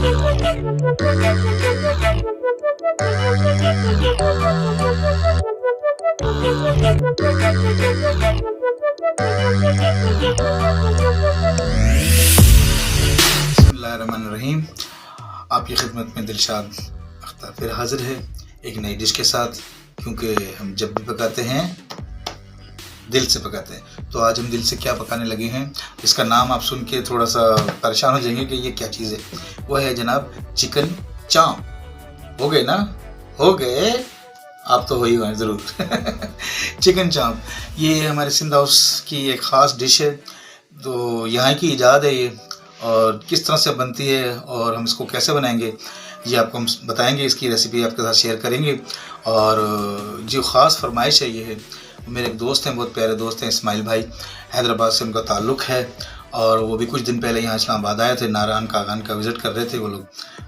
बिस्मिल्लाहिर्रहमानिर्रहीम। आपकी खिदमत में दिलशाद अख्तर फिर हाजिर है एक नई डिश के साथ, क्योंकि हम जब भी पकाते हैं दिल से पकाते हैं। तो आज हम दिल से क्या पकाने लगे हैं, इसका नाम आप सुन के थोड़ा सा परेशान हो जाएंगे कि ये क्या चीज़ है। वो है जनाब चिकन चाँप। हो गए ना? हो गए? आप तो हो ही गए ज़रूर। चिकन चाँप ये हमारे सिंध हाउस की एक ख़ास डिश है। तो यहाँ की इजाद है ये, और किस तरह से बनती है और हम इसको कैसे बनाएंगे ये आपको हम बताएंगे। इसकी रेसिपी आपके साथ शेयर करेंगे। और जो ख़ास फरमाइश है ये है, मेरे एक दोस्त हैं, बहुत प्यारे दोस्त हैं, इस्माइल भाई, हैदराबाद से उनका ताल्लुक़ है। और वो भी कुछ दिन पहले यहाँ इस्लामाबाद आए थे, नारायण कागान का विज़िट कर रहे थे वो लोग।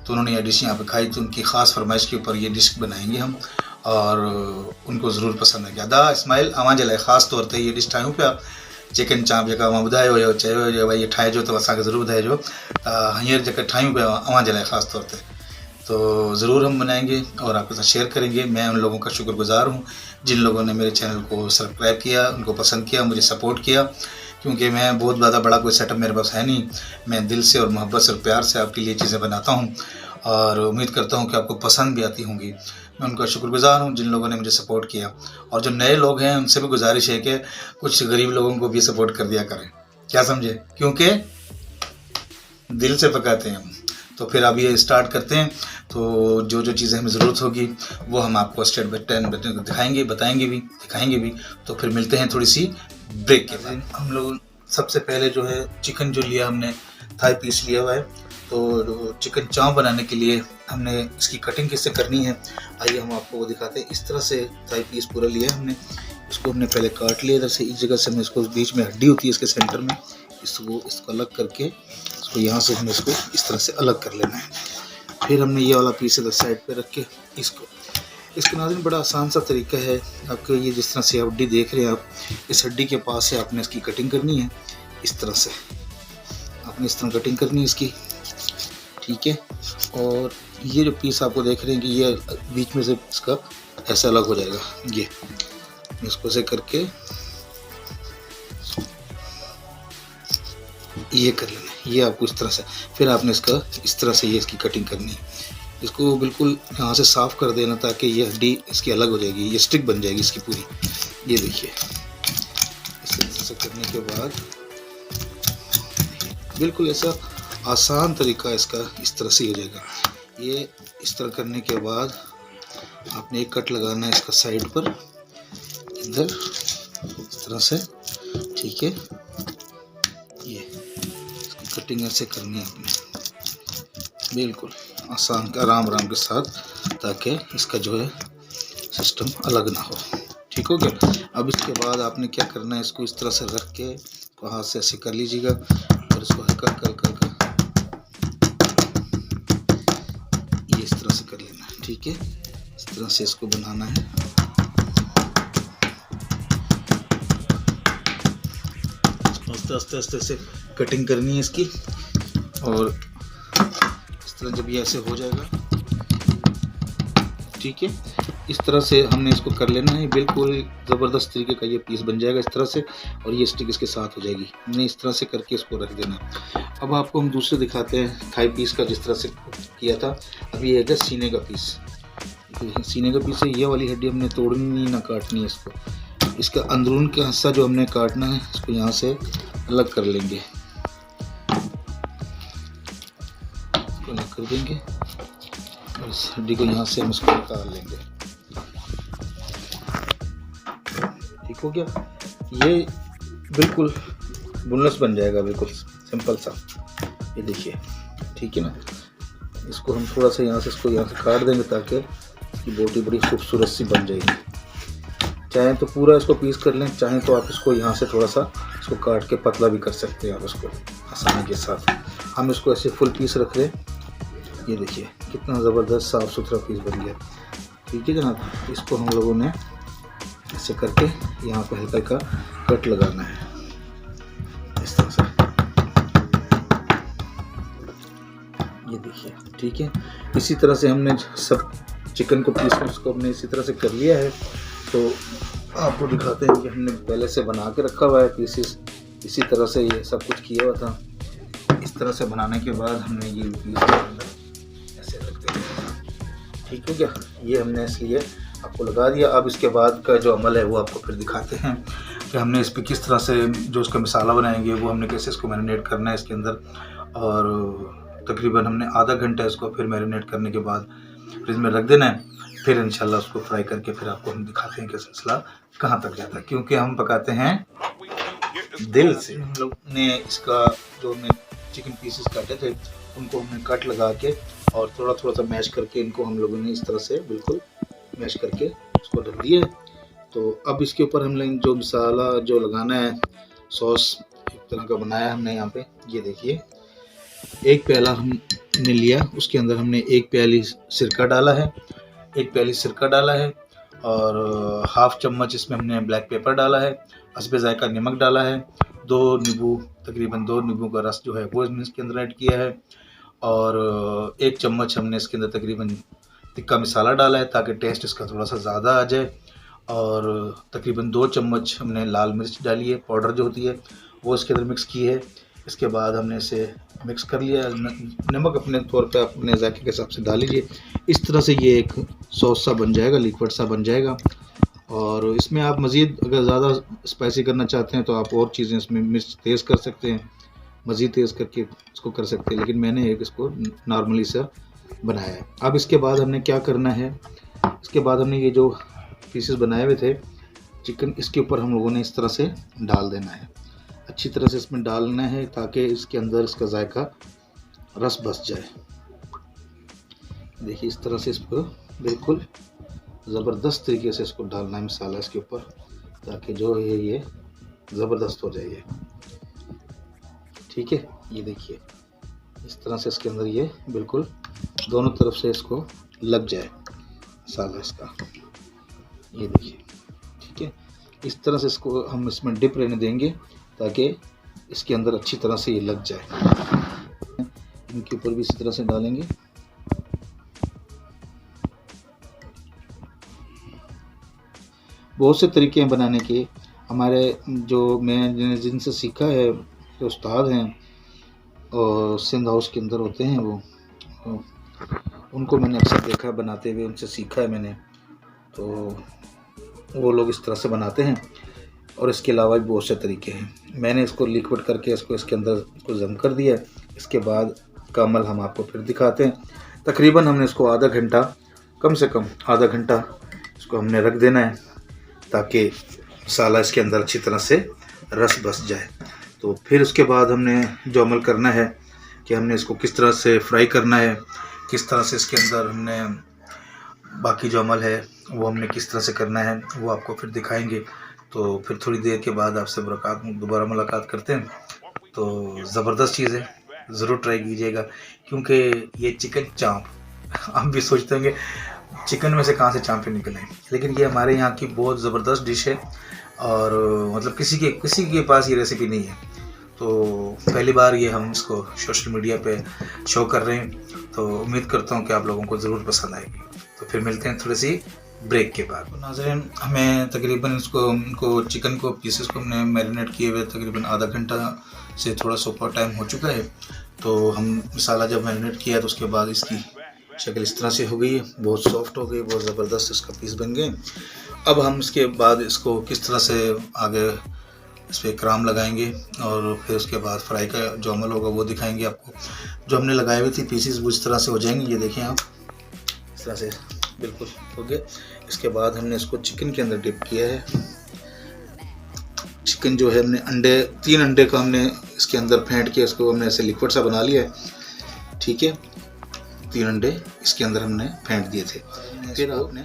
तो उन्होंने ये डिश यहाँ पे खाई, तो उनकी ख़ास फरमाइश के ऊपर ये डिश बनाएंगे हम, और उनको ज़रूर पसंद है। दा इस्माइल अवां जे लाइ ख़ासि तौर ते ये डिश ठाहियूं पिया, चिकन चाँप जेका अवां ॿुधायो हुयो, चयो हुयो भई ये ठाहिजो त असांखे ज़रूरु ॿुधाइजो। हींअर जेका ठाहियूं पिया अवां जे लाइ ख़ासि तौर ते, तो ज़रूर हम बनाएंगे और आपके साथ शेयर करेंगे। मैं उन लोगों का शुक्रगुज़ार हूँ जिन लोगों ने मेरे चैनल को सब्सक्राइब किया, उनको पसंद किया, मुझे सपोर्ट किया, क्योंकि मैं बहुत ज़्यादा बड़ा कोई सेटअप मेरे पास है नहीं। मैं दिल से और मोहब्बत से और प्यार से आपके लिए चीज़ें बनाता हूँ, और उम्मीद करता हूँ कि आपको पसंद भी आती होंगी। मैं उनका शुक्रगुज़ार हूँ जिन लोगों ने मुझे सपोर्ट किया, और जो नए लोग हैं उनसे भी गुजारिश है कि कुछ गरीब लोगों को भी सपोर्ट कर दिया करें। क्या समझे? क्योंकि दिल से पकाते हैं हम। तो फिर अब ये स्टार्ट करते हैं। तो जो जो चीज़ें हमें ज़रूरत होगी वो हम आपको स्टेप बाय स्टेप दिखाएंगे, बताएंगे भी, दिखाएंगे भी। तो फिर मिलते हैं थोड़ी सी ब्रेक के बाद। हम लोग सबसे पहले जो है चिकन जो लिया हमने, थाई पीस लिया हुआ है। तो चिकन चाँप बनाने के लिए हमने इसकी कटिंग किससे करनी है, आइए हम आपको वो दिखाते हैं। इस तरह से थाई पीस पूरा लिया है हमने। इसको हमने पहले काट लिया इधर से, इस जगह से हमने इसको, बीच में हड्डी होती है इसके सेंटर में, इसको अलग करके इसको यहाँ से हमें इसको इस तरह से अलग कर लेना है। फिर हमने ये वाला पीस इधर साइड पे रख के इसको नाज़रीन बड़ा आसान सा तरीका है आपको। ये जिस तरह से हड्डी देख रहे हैं आप, इस हड्डी के पास से आपने इसकी कटिंग करनी है। इस तरह से आपने इस तरह कटिंग करनी है इसकी, ठीक है। और ये जो पीस आपको देख रहे हैं कि ये बीच में से इसका ऐसा अलग हो जाएगा, ये इसको से करके ये कर लेना है, ये आपको इस तरह से। फिर आपने इसका इस तरह से ये इसकी कटिंग करनी है। इसको बिल्कुल यहाँ से साफ़ कर देना ताकि ये हड्डी इसकी अलग हो जाएगी, ये स्टिक बन जाएगी इसकी पूरी। ये देखिए, इस तरह से करने के बाद बिल्कुल ऐसा आसान तरीका इसका इस तरह से हो जाएगा। ये इस तरह करने के बाद आपने एक कट लगाना है इसका साइड पर, इधर इस तरह से, ठीक है। ये इसकी कटिंग ऐसे करनी है आपने, बिल्कुल आसान आराम के साथ, ताकि इसका जो है सिस्टम अलग ना हो। ठीक हो गया? अब इसके बाद आपने क्या करना है, इसको इस तरह से रख के हाथ से ऐसे कर लीजिएगा, और इसको हल्का कर ये इस तरह से कर लेना है, ठीक है। इस तरह से इसको बनाना है। आस्ते से कटिंग करनी है इसकी, और इस तरह जब ये ऐसे हो जाएगा, ठीक है, इस तरह से हमने इसको कर लेना है। बिल्कुल ज़बरदस्त तरीके का ये पीस बन जाएगा इस तरह से, और ये स्टिक इसके साथ हो जाएगी। हमने इस तरह से करके इसको रख देना। अब आपको हम दूसरे दिखाते हैं थाई पीस का, जिस तरह से किया था। अब ये है सीने का पीस। सीने का पीस है, ये वाली हड्डी हमने तोड़नी ना काटनी है इसको। इसका अंदरून का हिस्सा जो हमने काटना है, इसको यहाँ से अलग कर लेंगे, इसको अलग कर देंगे, और इस हड्डी को यहाँ से हम इसको निकाल लेंगे। ठीक हो गया? ये बिल्कुल बुनलेस बन जाएगा, बिल्कुल सिंपल सा। ये देखिए, ठीक है ना। इसको हम थोड़ा सा यहाँ से काट देंगे ताकि इसकी बोटी बड़ी खूबसूरत सी बन जाएगी। चाहें तो पूरा इसको पीस कर लें, चाहें तो आप इसको यहाँ से थोड़ा सा इसको काट के पतला भी कर सकते हैं आप इसको आसानी के साथ। हम इसको ऐसे फुल पीस रख रहे हैं। ये देखिए कितना ज़बरदस्त साफ़ सुथरा पीस बन गया, ठीक है जनाब। इसको हम लोगों ने ऐसे करके यहाँ पे हल्का का कट लगाना है, इस तरह से। ये देखिए, ठीक है। इसी तरह से हमने सब चिकन को पीस को हमने इसी तरह से कर लिया है। तो आपको दिखाते हैं कि हमने पहले से बना के रखा हुआ है पीसेस। इसी तरह से ये सब कुछ किया हुआ था। इस तरह से बनाने के बाद हमने ये पीस ऐसे रख दिया, ठीक हो गया। ये हमने इसलिए आपको लगा दिया। अब इसके बाद का जो अमल है वो आपको फिर दिखाते हैं कि हमने इस पर किस तरह से जो उसका मसाला बनाएंगे, वो हमने कैसे इसको मैरिनेट करना है इसके अंदर। और तकरीबन हमने आधा घंटा इसको फिर मैरिनेट करने के बाद फ्रिज में रख देना है। फिर इंशाल्लाह उसको फ्राई करके फिर आपको हम दिखाते हैं कि सिलसिला कहाँ तक जाता है, क्योंकि हम पकाते हैं दिल से। हम लोग ने इसका जो हमने चिकन पीसेस काटे थे उनको हमने कट लगा के और थोड़ा थोड़ा सा मैश करके इनको हम लोगों ने इस तरह से बिल्कुल मैश करके उसको रख दिया है। तो अब इसके ऊपर हमने जो मसाला जो लगाना है, सॉस एक तरह का बनाया हमने यहाँ पे। ये देखिए, एक प्याला हमने लिया, उसके अंदर हमने एक प्याली सिरका डाला है, एक प्याली सिरका डाला है और हाफ चम्मच इसमें हमने ब्लैक पेपर डाला है, हस्बे जायका नमक डाला है, तकरीबन 2 नींबू का रस जो है वो इसके अंदर ऐड किया है और 1 चम्मच हमने इसके अंदर तकरीबन तिक्का मसाला डाला है ताकि टेस्ट इसका थोड़ा सा ज़्यादा आ जाए। और तकरीबन 2 चम्मच हमने लाल मिर्च डाली है, पाउडर जो होती है वो इसके अंदर मिक्स की है। इसके बाद हमने इसे मिक्स कर लिया। नमक अपने तौर पे अपने जायके के हिसाब से डाल लीजिए। इस तरह से ये एक सॉस सा बन जाएगा, लिक्विड सा बन जाएगा। और इसमें आप मज़ीद अगर ज़्यादा स्पाइसी करना चाहते हैं तो आप और चीज़ें इसमें मिर्च तेज़ कर सकते हैं, मज़ीद तेज़ करके इसको कर सकते हैं, लेकिन मैंने एक इसको नॉर्मली सा बनाया है। अब इसके बाद हमने क्या करना है, इसके बाद हमने ये जो पीसेस बनाए हुए थे चिकन, इसके ऊपर हम लोगों ने इस तरह से डाल देना है, अच्छी तरह से इसमें डालना है ताकि इसके अंदर इसका जायका रस बस जाए। देखिए, इस तरह से इसको बिल्कुल ज़बरदस्त तरीके से इसको डालना है मसाला इसके ऊपर, ताकि जो है ये ज़बरदस्त हो जाए, ठीक है। ये देखिए, इस तरह से इसके अंदर ये बिल्कुल दोनों तरफ से इसको लग जाए मसाला इसका। ये देखिए, ठीक है। इस तरह से इसको हम इसमें डिप रहने देंगे ताकि इसके अंदर अच्छी तरह से ये लग जाए। इनके ऊपर भी इसी तरह से डालेंगे। बहुत से तरीके हैं बनाने के। हमारे जो मैंने जिनसे सीखा है, जो उस्ताद हैं और सिंध हाउस के अंदर होते हैं वो उनको मैंने अक्सर देखा बनाते हुए, उनसे सीखा है मैंने। तो वो लोग इस तरह से बनाते हैं और इसके अलावा भी बहुत से तरीके हैं। मैंने इसको लिक्विड करके इसके अंदर इसको जम कर दिया। इसके बाद का अमल हम आपको फिर दिखाते हैं। तकरीबन हमने इसको आधा घंटा, कम से कम आधा घंटा इसको हमने रख देना है ताकि मसाला इसके अंदर अच्छी तरह से रस बस जाए। तो फिर उसके बाद हमने जो अमल करना है कि हमने इसको किस तरह से फ्राई करना है, किस तरह से इसके अंदर हमने बाकी जो अमल है वो हमने किस तरह से करना है वो आपको फिर दिखाएंगे। तो फिर थोड़ी देर के बाद आपसे दोबारा मुलाकात करते हैं। तो ज़बरदस्त चीज़ है, ज़रूर ट्राई कीजिएगा, क्योंकि ये चिकन चाँप आप भी सोचते होंगे चिकन में से कहाँ से चाँपें निकल आए, लेकिन ये हमारे यहाँ की बहुत ज़बरदस्त डिश है और मतलब किसी के पास ये रेसिपी नहीं है। तो पहली बार ये हम इसको सोशल मीडिया पे शो कर रहे हैं, तो उम्मीद करता हूँ कि आप लोगों को ज़रूर पसंद आएगी। तो फिर मिलते हैं थोड़ी सी ब्रेक के बाद। तो नाज़रीन, हमें तकरीबन इनको चिकन को पीसेस को हमने मैरिनेट किए हुए तकरीबन आधा घंटा से थोड़ा सा ऊपर टाइम हो चुका है। तो हम मसाला जब मैरिनेट किया तो उसके बाद इसकी शक्ल इस तरह से हो गई है, बहुत सॉफ्ट हो गई, बहुत ज़बरदस्त इसका पीस बन गए। अब हम इसके बाद इसको किस तरह से आगे इस पर क्राम लगाएंगे और फिर उसके बाद फ्राई का जो अमल होगा वो दिखाएंगे आपको। जो हमने लगाए हुए थे पीसेस वो इस तरह से हो जाएंगे। ये देखें आप, इस तरह से बिल्कुल हो गया। इसके बाद हमने इसको चिकन के अंदर डिप किया है। चिकन जो है हमने 3 अंडे का हमने इसके अंदर फेंट के इसको हमने ऐसे लिक्विड सा बना लिया है, ठीक है। 3 अंडे इसके अंदर हमने फेंट दिए थे। फिर आपने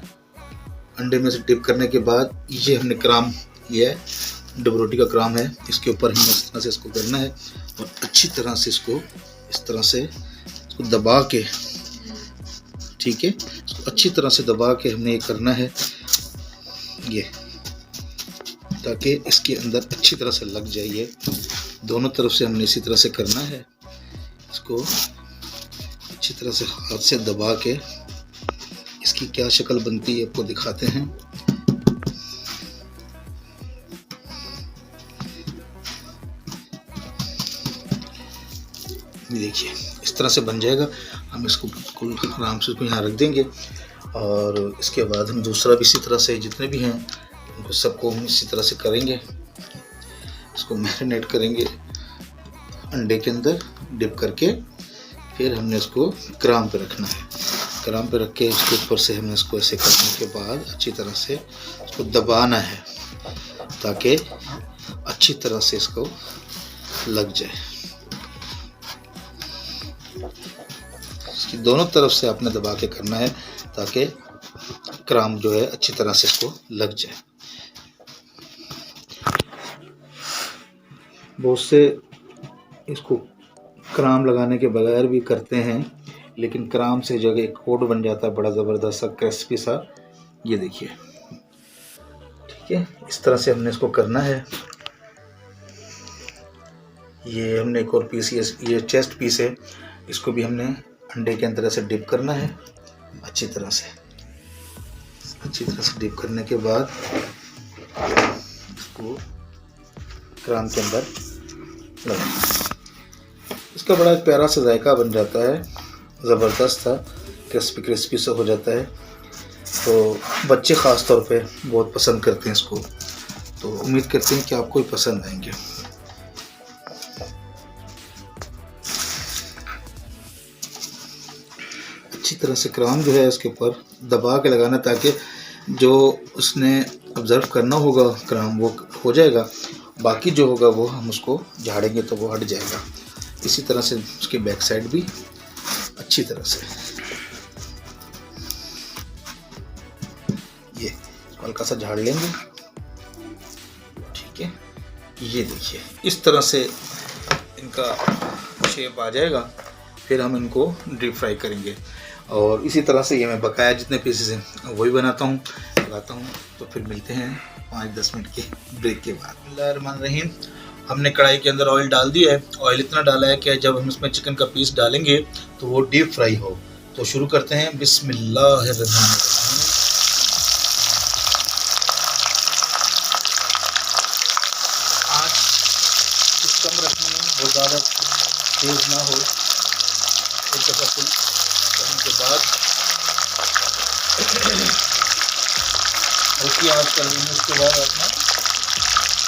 अंडे में से डिप करने के बाद ये हमने क्राम लिया है, डबल रोटी का क्राम है, इसके ऊपर हमें इस तरह से इसको करना है और अच्छी तरह से इसको इस तरह से इसको दबा के, ठीक है, इसको अच्छी तरह से दबा के हमने ये करना है ये, ताकि इसके अंदर अच्छी तरह से लग जाए। ये दोनों तरफ से हमने इसी तरह से करना है, इसको अच्छी अच्छी तरह से हाथ से दबा के इसकी क्या शक्ल बनती है आपको दिखाते हैं। ये देखिए इस तरह से बन जाएगा। हम इसको बिल्कुल आराम से यहाँ रख देंगे और इसके बाद हम दूसरा भी इसी तरह से जितने भी हैं उनको सबको हम इसी तरह से करेंगे। इसको मैरिनेट करेंगे अंडे के अंदर डिप करके, फिर हमने इसको क्राम पे रखना है। क्राम पे रख के इसके ऊपर से हमने इसको ऐसे करने के बाद अच्छी तरह से इसको दबाना है ताकि अच्छी तरह से इसको लग जाए। इसकी दोनों तरफ से आपने दबा के करना है ताकि क्राम जो है अच्छी तरह से इसको लग जाए। बहुत से इसको क्राम लगाने के बगैर भी करते हैं, लेकिन क्राम से जो एक कोट बन जाता है बड़ा ज़बरदस्त सा क्रिस्पी सा। ये देखिए, ठीक है, इस तरह से हमने इसको करना है। ये हमने एक और पीस, ये चेस्ट पीस है, इसको भी हमने अंडे के अंदर से डिप करना है अच्छी तरह से। अच्छी तरह से डिप करने के बाद इसको क्राम के अंदर लगाना। इसका बड़ा एक प्यारा सा जायका बन जाता है, ज़बरदस्त था, क्रिस्पी क्रिस्पी सा हो जाता है। तो बच्चे ख़ास तौर पे बहुत पसंद करते हैं इसको, तो उम्मीद करते हैं कि आपको भी पसंद आएंगे। अच्छी तरह से क्राम जो है उसके ऊपर दबा के लगाना ताकि जो उसने ऑब्ज़र्व करना होगा क्राम वो हो जाएगा, बाकी जो होगा वो हम उसको झाड़ेंगे तो वो हट जाएगा। इसी तरह से उसकी बैक साइड भी अच्छी तरह से ये हल्का सा झाड़ लेंगे। ठीक है, ये देखिए इस तरह से इनका शेप आ जाएगा। फिर हम इनको डीप फ्राई करेंगे और इसी तरह से ये मैं बकाया जितने पीसेस हैं वही बनाता हूँ, लगाता हूँ। तो फिर मिलते हैं 5-10 मिनट के ब्रेक के बाद। बिस्मिल्लाहिर्रहमानिर्रहीम। हमने कढ़ाई के अंदर ऑयल डाल दिया है। ऑयल इतना डाला है कि जब हम इसमें चिकन का पीस डालेंगे तो वो डीप फ्राई हो। तो शुरू करते हैं। बिस्मिल्लाहिर्रहमानिर्रहीम। आँच कुछ कम रखनी है, बहुत ज़्यादा तेज़ ना हो। एक दफ़ा फुल करने के बाद हल्की आँच कर देंगे। उसके बाद अपना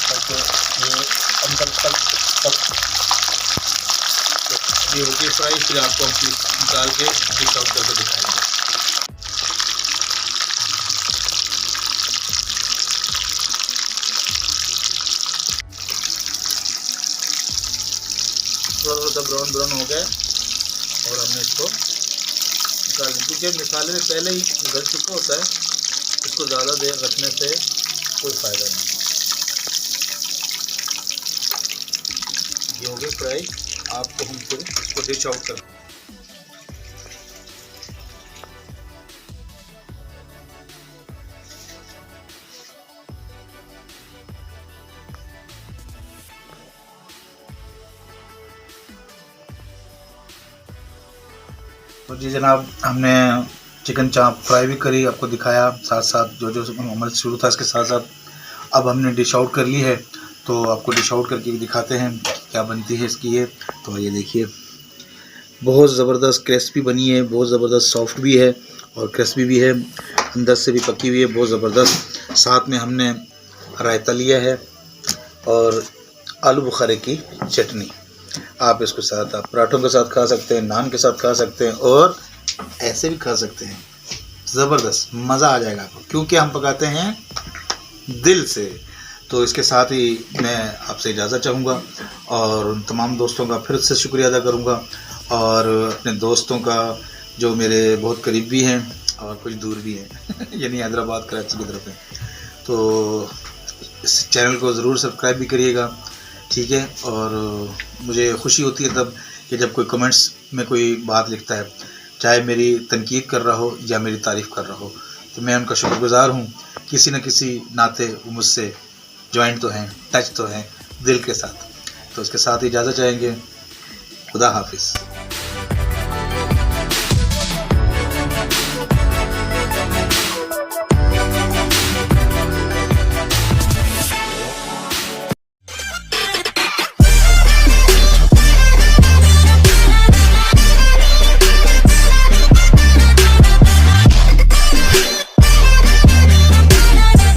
ताकि ये अंदर तक ये होती है फ्राई। फिर आपको हम पीस निकाल के डिश आउट करके दिखाएंगे। थोड़ा सा ब्राउन ब्राउन हो गया और हमने इसको निकाल दें, क्योंकि मसाले में पहले ही गल चुका होता है। इसको ज़्यादा देर रखने से कोई फ़ायदा नहीं। ये हो गया फ्राई। आपको हम फिर इसको डिश आउट कर तो जी जनाब, हमने चिकन चाप फ्राई भी करी, आपको दिखाया, साथ साथ जो जो अमल शुरू था इसके साथ साथ अब हमने डिश आउट कर ली है। तो आपको डिश आउट करके भी दिखाते हैं क्या बनती है इसकी ये। तो ये देखिए, बहुत ज़बरदस्त क्रिस्पी बनी है, बहुत ज़बरदस्त सॉफ्ट भी है और क्रिस्पी भी है, अंदर से भी पकी हुई है, बहुत ज़बरदस्त। साथ में हमने रायता लिया है और आलू बुखारे की चटनी। आप इसके साथ आप पराठों के साथ खा सकते हैं, नान के साथ खा सकते हैं और ऐसे भी खा सकते हैं। ज़बरदस्त मज़ा आ जाएगा आपको, क्योंकि हम पकाते हैं दिल से। तो इसके साथ ही मैं आपसे इजाज़त चाहूँगा और तमाम दोस्तों का फिर से शुक्रिया अदा करूँगा और अपने दोस्तों का जो मेरे बहुत करीब भी हैं और कुछ दूर भी हैं यानी हैदराबाद कराची की तरफ है। तो इस चैनल को ज़रूर सब्सक्राइब भी करिएगा, ठीक है। और मुझे खुशी होती है तब कि जब कोई कमेंट्स में कोई बात लिखता है, चाहे मेरी तनकीद कर रहा हो या मेरी तारीफ़ कर रहा हो, तो मैं उनका शुक्रगुज़ार हूँ। किसी न किसी नाते वो मुझसे जॉइंट तो हैं, टच तो हैं दिल के साथ। तो इसके साथ इजाज़त चाहेंगे। खुदा हाफिज़।